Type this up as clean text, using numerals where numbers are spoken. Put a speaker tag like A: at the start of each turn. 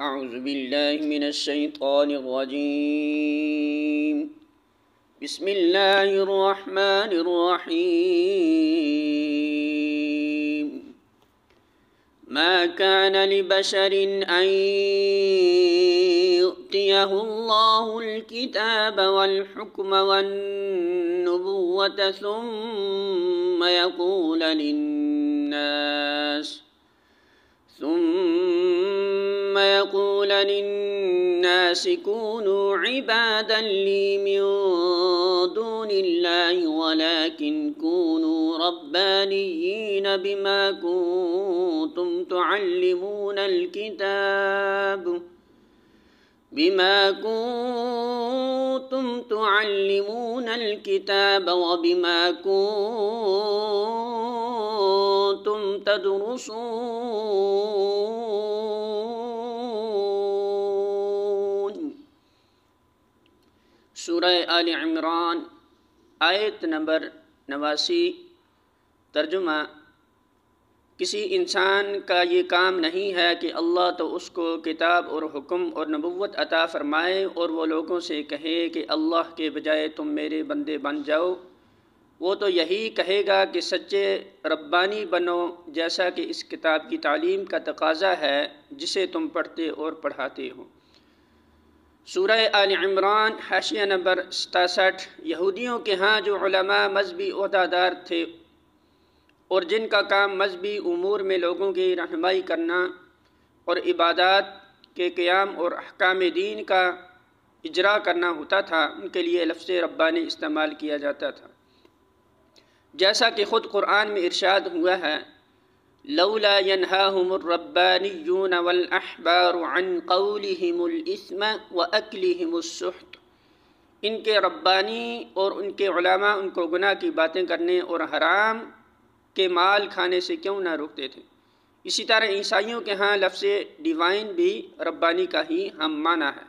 A: اعوذ باللہ من الشیطان الرجیم بسم اللہ الرحمن الرحیم ما كان لبشر ان يؤتيه الله الكتاب والحكم والنبوة ثم يقول للناس كونوا عبادا لي من دون الله ولكن كونوا ربانيين بما كنتم تعلمون الكتاب وبما كنتم تدرسون۔ سورہ آل عمران آیت نمبر 89۔ ترجمہ: کسی انسان کا یہ کام نہیں ہے کہ اللہ تو اس کو کتاب اور حکم اور نبوت عطا فرمائے اور وہ لوگوں سے کہے کہ اللہ کے بجائے تم میرے بندے بن جاؤ۔ وہ تو یہی کہے گا کہ سچے ربانی بنو، جیسا کہ اس کتاب کی تعلیم کا تقاضا ہے جسے تم پڑھتے اور پڑھاتے ہو۔ سورہ آل عمران حاشیہ نمبر 67۔ یہودیوں کے ہاں جو علماء مذہبی عہدیدار تھے اور جن کا کام مذہبی امور میں لوگوں کی رہنمائی کرنا اور عبادات کے قیام اور احکام دین کا اجرا کرنا ہوتا تھا، ان کے لیے لفظ ربانی استعمال کیا جاتا تھا، جیسا کہ خود قرآن میں ارشاد ہوا ہے: لولا ينهاهم الربانيون والأحبار عن قولهم الإثم وأكلهم السحت۔ ان کے ربانی اور ان کے علماء ان کو گناہ کی باتیں کرنے اور حرام کے مال کھانے سے کیوں نہ روکتے تھے۔ اسی طرح عیسائیوں کے ہاں لفظ ڈیوائن بھی ربانی کا ہی ہم معنی ہے۔